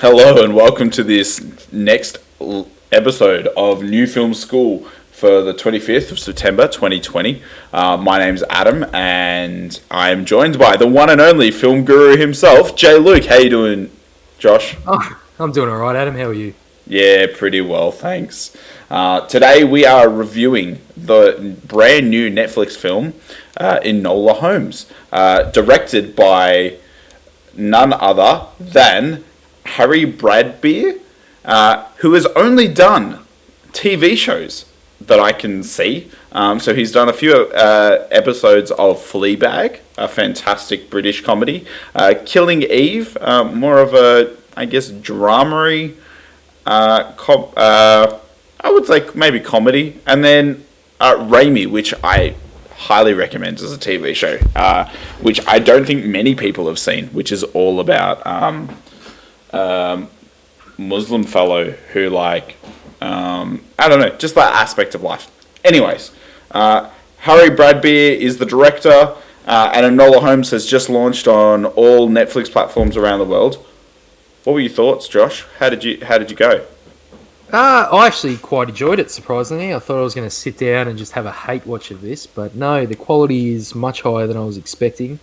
Hello and welcome to this next episode of New Film School for the 25th of September 2020. My name's Adam and I'm joined by the one and only film guru himself, Jay Luke. How you doing, Josh? Oh, I'm doing alright, Adam. How are you? Yeah, pretty well, thanks. Today we are reviewing the brand new Netflix film, Enola Holmes, directed by none other than Harry Bradbeer, who has only done TV shows that I can see. So he's done a few episodes of Fleabag, a fantastic British comedy. Killing Eve, more of a, I guess, dramery, I would say maybe comedy. And then Raimi, which I highly recommend as a TV show, which I don't think many people have seen, which is all about Muslim fellow who I don't know, just that aspect of life. Anyways, Harry Bradbeer is the director, and Enola Holmes has just launched on all Netflix platforms around the world. What were your thoughts, Josh? How did you go? I actually quite enjoyed it, surprisingly. I thought I was going to sit down and just have a hate watch of this, but no, the quality is much higher than I was expecting.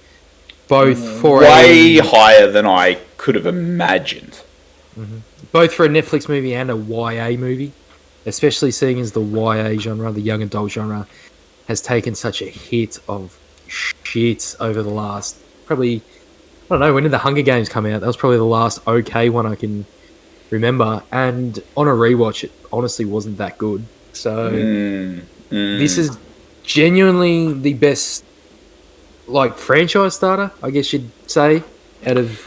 Way higher than I could have imagined. Mm-hmm. Both for a Netflix movie and a YA movie, especially seeing as the YA genre, the young adult genre, has taken such a hit of shit over the last, probably, I don't know, when did the Hunger Games come out? That was probably the last okay one I can remember, and on a rewatch it honestly wasn't that good. So this is genuinely the best franchise starter, I guess you'd say, out of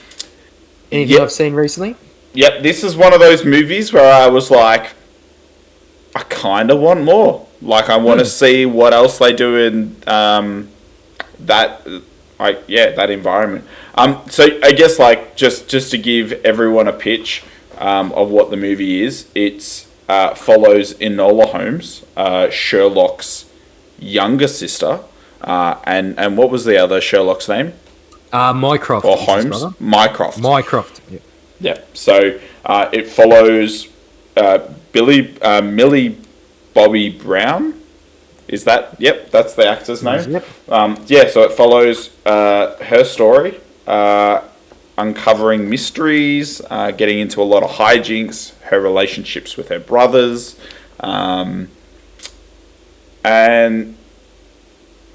anything I've seen recently. Yep, this is one of those movies where I was like, I kind of want more. I want to see what else they do in that environment. So I guess just to give everyone a pitch of what the movie is, it follows Enola Holmes, Sherlock's younger sister, and what was the other Sherlock's name? Mycroft. Or Holmes? Mycroft. Mycroft, yeah. Yeah, so it follows Millie Bobby Brown. Is that? Yep, that's the actor's name. Yep. So it follows her story, uncovering mysteries, getting into a lot of hijinks, her relationships with her brothers, and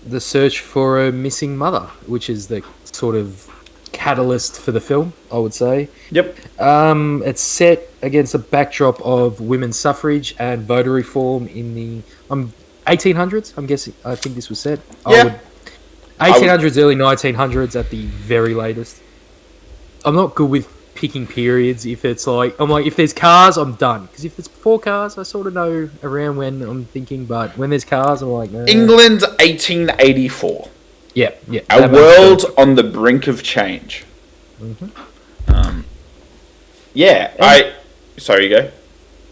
the search for a missing mother, which is the sort of catalyst for the film, I would say. Yep. It's set against a backdrop of women's suffrage and voter reform in the 1800s. I'm guessing. I think this was set. Yeah. 1800s, early 1900s at the very latest. I'm not good with picking periods. If it's if there's cars, I'm done. Because if it's before cars, I sort of know around when I'm thinking. But when there's cars, I'm like, nah. England, 1884. Yeah. A world on the brink of change. Mm-hmm. Sorry, you go.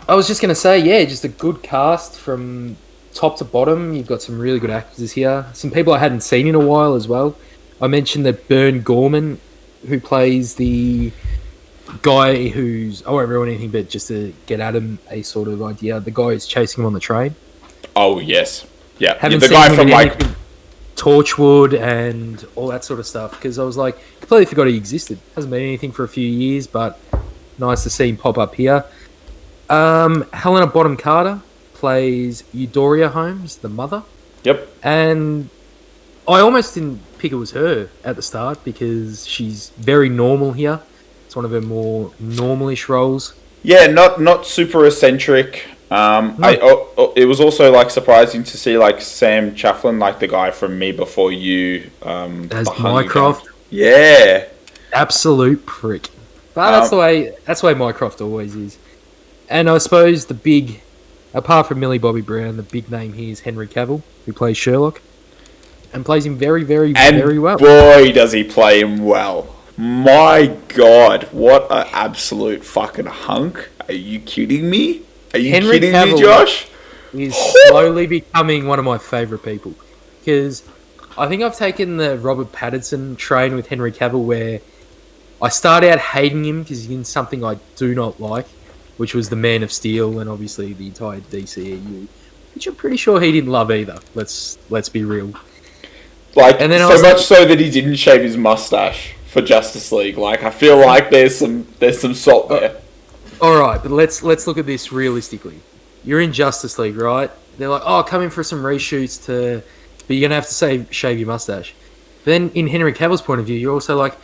I was just going to say, just a good cast from top to bottom. You've got some really good actors here. Some people I hadn't seen in a while as well. I mentioned that Bern Gorman, who plays the guy who's... I won't ruin anything, but just to get Adam a sort of idea, the guy who's chasing him on the train. Oh, yes. Yeah. Haven't the seen guy him from in Torchwood and all that sort of stuff, because I was completely forgot he existed. Hasn't been anything for a few years, but nice to see him pop up here. Helena Bonham Carter plays Eudora Holmes, the mother. Yep. And I almost didn't pick it was her at the start because she's very normal here. It's one of her more normalish roles. Yeah, not super eccentric. No. It was also surprising to see Sam Chafflin, the guy from Me Before You, as Mycroft. Yeah, absolute prick. But that's the way Mycroft always is. And I suppose apart from Millie Bobby Brown, the big name here is Henry Cavill, who plays Sherlock, and plays him very, very, very well. Boy, does he play him well! My God, what an absolute fucking hunk! Are you kidding me? Are you kidding me, Josh? Is slowly becoming one of my favourite people. Because I think I've taken the Robert Pattinson train with Henry Cavill where I started out hating him because he's in something I do not like, which was the Man of Steel and obviously the entire DCEU, which I'm pretty sure he didn't love either. Let's be real. Like, and then so much so that he didn't shave his mustache for Justice League. Like, I feel like there's some salt there. All right, but let's look at this realistically. You're in Justice League, right? They're like, oh, come in for some reshoots but you're gonna have to shave your mustache. Then, in Henry Cavill's point of view, you're also like,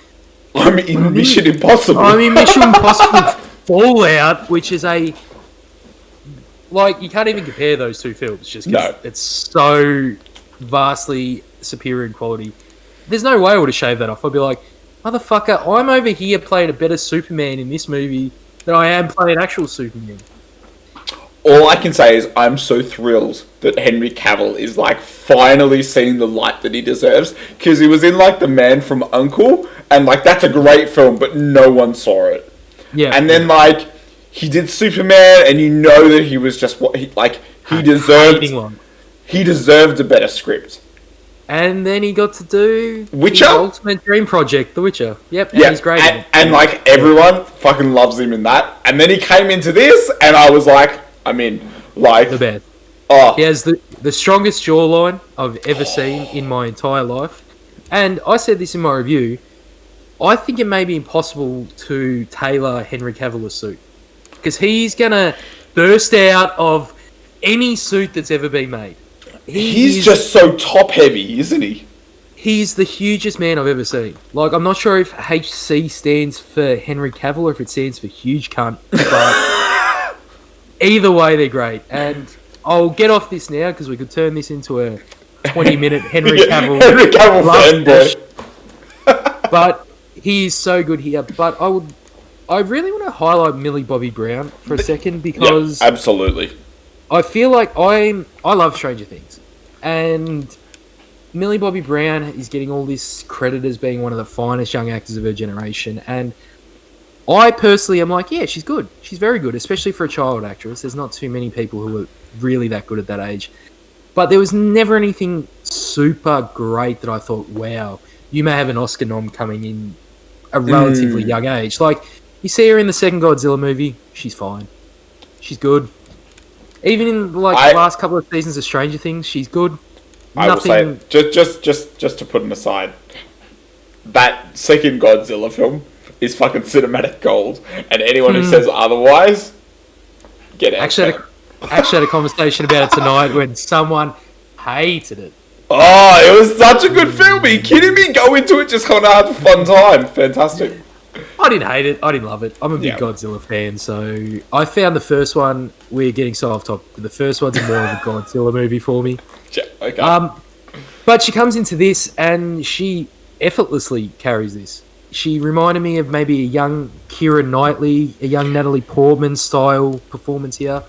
I'm in Mission Impossible. I'm in Mission Impossible Fallout, which is you can't even compare those two films just because it's so vastly superior in quality. There's no way I would have shaved that off. I'd be like, motherfucker, I'm over here playing a better Superman in this movie than I am playing actual Superman. All I can say is I'm so thrilled that Henry Cavill is like finally seeing the light that he deserves, because he was in like The Man from U.N.C.L.E. and like that's a great film, but no one saw it. Yeah. And then like he did Superman, and you know that he was just what he deserved. He deserved a better script. And then he got to do Witcher? His ultimate dream project, The Witcher. Yep, and he's great. And like everyone fucking loves him in that. And then he came into this, and I was like, I'm in. Like the best. Oh, he has the strongest jawline I've ever seen in my entire life. And I said this in my review. I think it may be impossible to tailor Henry Cavill a suit, because he's gonna burst out of any suit that's ever been made. He's just so top heavy, isn't he? He's the hugest man I've ever seen. Like, I'm not sure if HC stands for Henry Cavill or if it stands for huge cunt, but either way, they're great. And I'll get off this now because we could turn this into a 20-minute Henry Cavill fanboy. But he is so good here. But I really want to highlight Millie Bobby Brown for a second, because absolutely. I feel like I love Stranger Things, and Millie Bobby Brown is getting all this credit as being one of the finest young actors of her generation, and I personally am like, yeah, she's good. She's very good, especially for a child actress. There's not too many people who are really that good at that age. But there was never anything super great that I thought, wow, you may have an Oscar nom coming in a relatively young age. Like, you see her in the second Godzilla movie, she's fine. She's good. Even in the last couple of seasons of Stranger Things, she's good. I will say, just to put an aside, that second Godzilla film is fucking cinematic gold, and anyone who says otherwise, get out. Actually had a conversation about it tonight when someone hated it. Oh, it was such a good film. Are you kidding me? Go into it, just kind of have a fun time. Fantastic. I didn't hate it. I didn't love it. I'm a big Godzilla fan, so I found the first one. We're getting so off topic. The first one's more of a Godzilla movie for me. Yeah, okay. But she comes into this and she effortlessly carries this. She reminded me of maybe a young Keira Knightley, a young Natalie Portman style performance here.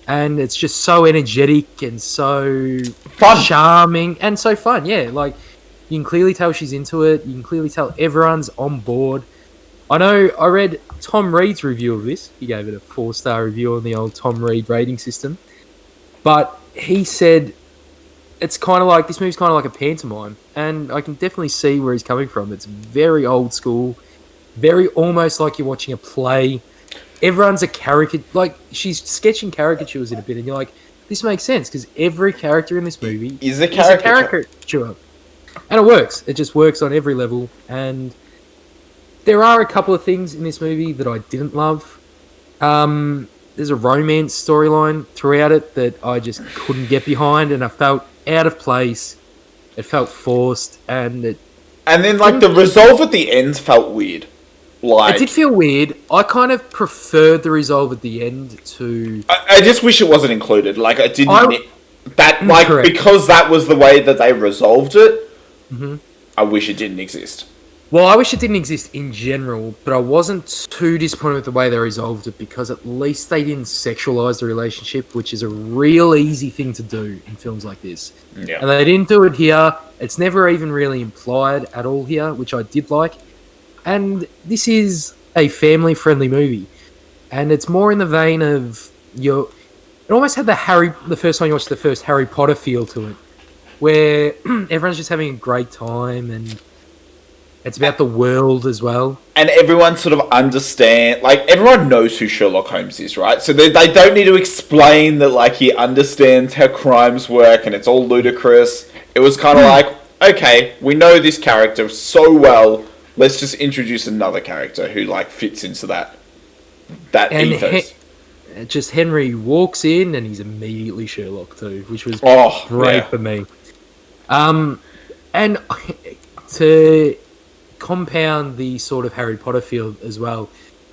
And it's just so energetic and so fun, charming, and so fun. Yeah, like you can clearly tell she's into it. You can clearly tell everyone's on board. I know I read Tom Reed's review of this. He gave it a 4-star review on the old Tom Reed rating system. But he said it's kind of like, this movie's kind of like a pantomime. And I can definitely see where he's coming from. It's very old school, very almost like you're watching a play. Everyone's a caricature. Like, she's sketching caricatures in a bit, and you're like, this makes sense, because every character in this movie is a caricature. And it works. It just works on every level. And there are a couple of things in this movie that I didn't love. There's a romance storyline throughout it that I just couldn't get behind, and I felt out of place. It felt forced, and then like the resolve at the end felt weird. Like, it did feel weird. I kind of preferred the resolve at the end to. I just wish it wasn't included. Like, I didn't. Correct. Because that was the way that they resolved it. Mm-hmm. I wish it didn't exist. Well, I wish it didn't exist in general, but I wasn't too disappointed with the way they resolved it, because at least they didn't sexualize the relationship, which is a real easy thing to do in films like this. Yeah. And they didn't do it here. It's never even really implied at all here, which I did like. And this is a family-friendly movie, and it's more in the vein of it almost had the first time you watched the first Harry Potter feel to it, where everyone's just having a great time, and It's about the world as well. And everyone sort of everyone knows who Sherlock Holmes is, right? So they don't need to explain that, like, he understands how crimes work and it's all ludicrous. It was kind of like, okay, we know this character so well, let's just introduce another character who, like, fits into that ethos. Just Henry walks in and he's immediately Sherlock too, which was great for me. And to compound the sort of Harry Potter feel as well,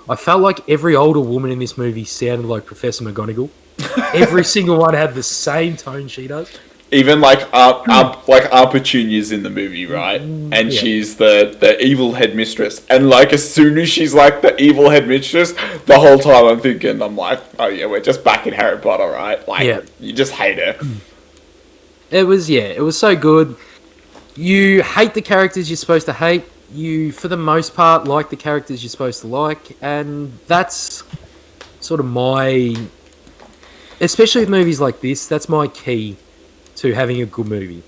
I felt like every older woman in this movie sounded like Professor McGonagall. Every single one had the same tone she does. Even like Aunt Petunia's in the movie, right? And she's the evil headmistress. And like as soon as she's like the evil headmistress, the whole time I'm like, oh yeah, we're just back in Harry Potter, right? Like you just hate her. It was so good. You hate the characters you're supposed to hate. You, for the most part, like the characters you're supposed to like, and that's sort of especially with movies like this, that's my key to having a good movie.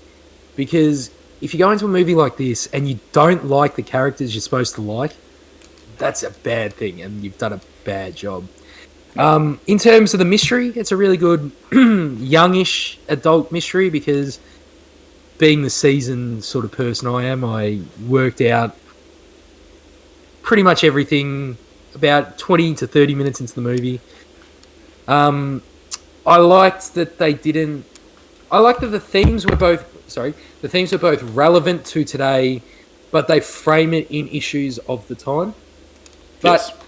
Because if you go into a movie like this and you don't like the characters you're supposed to like, that's a bad thing, and you've done a bad job. In terms of the mystery, it's a really good youngish adult mystery, because being the seasoned sort of person I am, I worked out pretty much everything about 20 to 30 minutes into the movie. I liked that the themes were both relevant to today, but they frame it in issues of the time. But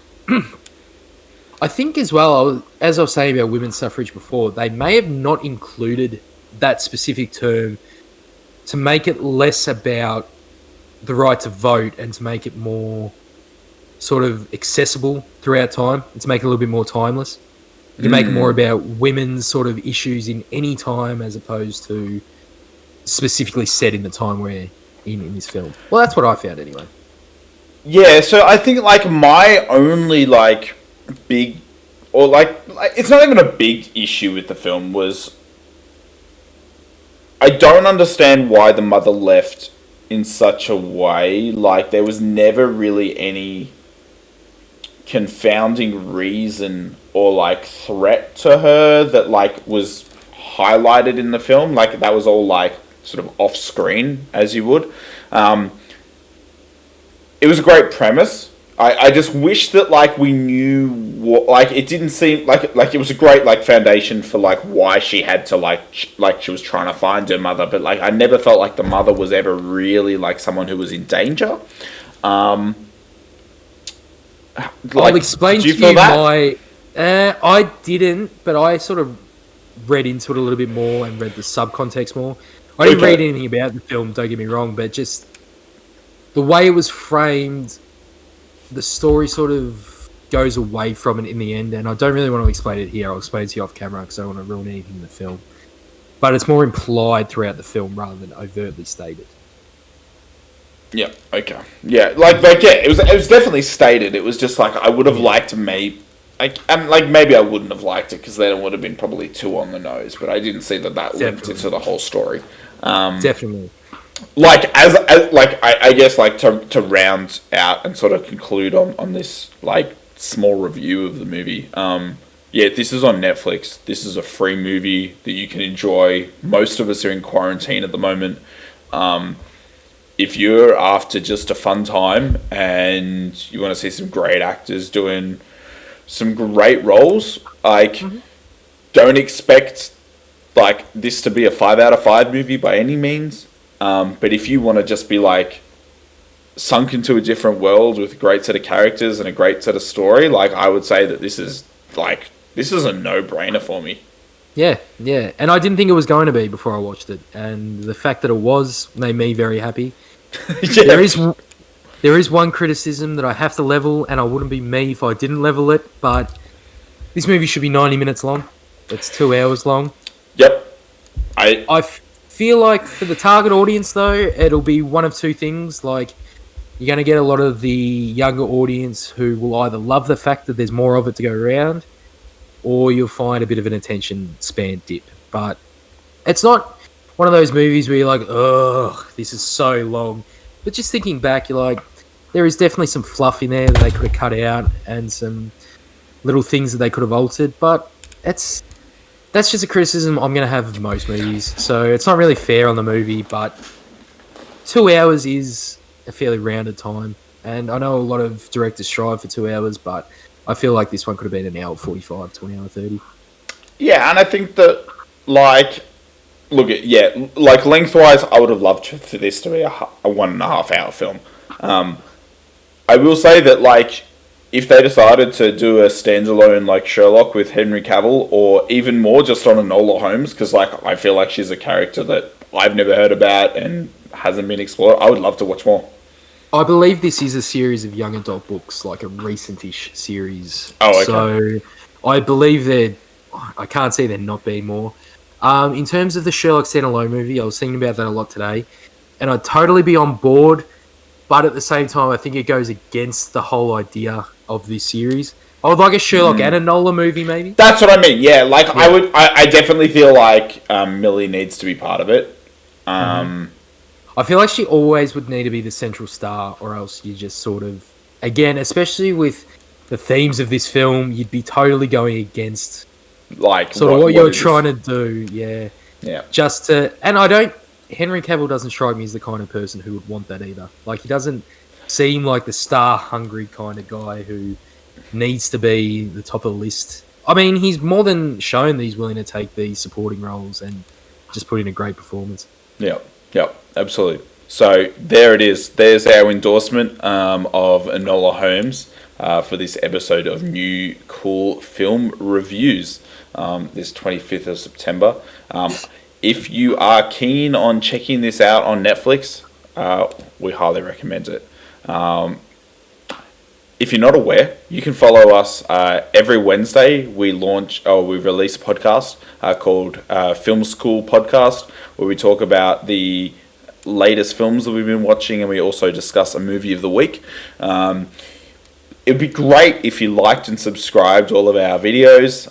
I think as well, as I was saying about women's suffrage before, they may have not included that specific term to make it less about the right to vote and to make it more sort of accessible throughout time, and to make it a little bit more timeless. You can make it more about women's sort of issues in any time, as opposed to specifically set in the time we're in this film. Well, that's what I found anyway. Yeah, so I think like my only like big, or like it's not even a big issue with the film was, I don't understand why the mother left in such a way. Like, there was never really any confounding reason or like threat to her that like was highlighted in the film. Like, that was all like sort of off screen, as you would. It was a great premise. I just wish that like we knew what, like, it didn't seem like it was a great like foundation for like why she had to like she was trying to find her mother, but like I never felt like the mother was ever really like someone who was in danger. I'll explain to you why. I didn't, but I sort of read into it a little bit more and read the subcontext more. I didn't read anything about the film, don't get me wrong, but just the way it was framed, the story sort of goes away from it in the end, and I don't really want to explain it here. I'll explain it to you off camera because I don't want to ruin anything in the film. But it's more implied throughout the film rather than overtly stated. Yeah. Okay. Yeah. Like yeah. It was definitely stated. It was just like I would have liked to maybe I wouldn't have liked it because then it would have been probably too on the nose. But I didn't see that linked into the whole story. Definitely. Like as like I guess like to round out and sort of conclude on this like small review of the movie. Yeah, this is on Netflix. This is a free movie that you can enjoy. Most of us are in quarantine at the moment. If you're after just a fun time and you want to see some great actors doing some great roles, like don't expect like this to be a 5 out of 5 movie by any means. But if you want to just be like sunk into a different world with a great set of characters and a great set of story, like I would say that this is a no-brainer for me. Yeah. And I didn't think it was going to be before I watched it, and the fact that it was made me very happy. Yeah. There is one criticism that I have to level, and I wouldn't be me if I didn't level it, but this movie should be 90 minutes long. It's 2 hours long. Yep. I feel like for the target audience, though, it'll be one of two things. Like, you're going to get a lot of the younger audience who will either love the fact that there's more of it to go around, or you'll find a bit of an attention span dip. But it's not one of those movies where you're like, ugh, this is so long. But just thinking back, you're like, there is definitely some fluff in there that they could have cut out and some little things that they could have altered. But that's just a criticism I'm going to have of most movies. So it's not really fair on the movie, but 2 hours is a fairly rounded time. And I know a lot of directors strive for 2 hours, but I feel like this one could have been an hour 45 to an hour 30. Yeah, and I think that, like, lengthwise, I would have loved for this to be a 1.5 hour film. I will say that, like, if they decided to do a standalone, like, Sherlock with Henry Cavill, or even more just on Enola Holmes, because, like, I feel like she's a character that I've never heard about and hasn't been explored, I would love to watch more. I believe this is a series of young adult books, like a recent-ish series. Oh, okay. So I believe I can't see there not being more. In terms of the Sherlock standalone movie, I was thinking about that a lot today, and I'd totally be on board, but at the same time, I think it goes against the whole idea of this series. I would like a Sherlock and Enola movie, maybe. That's what I mean. Yeah, like yeah. I definitely feel like Millie needs to be part of it. I feel like she always would need to be the central star, or else you just sort of, again, especially with the themes of this film, you'd be totally going against like sort of what you're trying to do. Yeah. Yeah. Henry Cavill doesn't strike me as the kind of person who would want that either. Like, he doesn't seem like the star-hungry kind of guy who needs to be the top of the list. I mean, he's more than shown that he's willing to take these supporting roles and just put in a great performance. Yeah. Yep, absolutely. So there it is. There's our endorsement of Enola Holmes for this episode of New Cool Film Reviews, this 25th of September. If you are keen on checking this out on Netflix, we highly recommend it. If you're not aware, you can follow us every Wednesday. We release a podcast called Film School Podcast, where we talk about the latest films that we've been watching, and we also discuss a movie of the week. It'd be great if you liked and subscribed to all of our videos,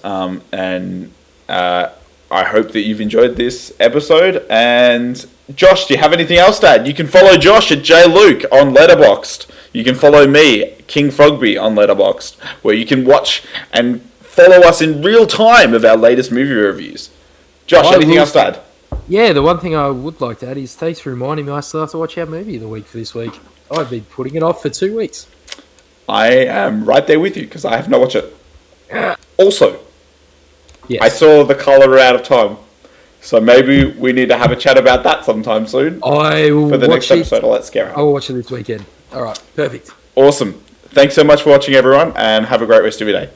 and I hope that you've enjoyed this episode. And Josh, do you have anything else to add? You can follow Josh at JLuke on Letterboxd. You can follow me, King Frogby, on Letterboxd, where you can watch and follow us in real time of our latest movie reviews. Josh, anything else to add? Yeah, the one thing I would like to add is thanks for reminding me I still have to watch our movie of the week for this week. I've been putting it off for 2 weeks. I am right there with you because I have not watched it. Also, yes. I saw The Colour Out of Time. So maybe we need to have a chat about that sometime soon. I will for the next episode of Let's Scare Out. I will watch it this weekend. All right, perfect. Awesome. Thanks so much for watching, everyone, and have a great rest of your day.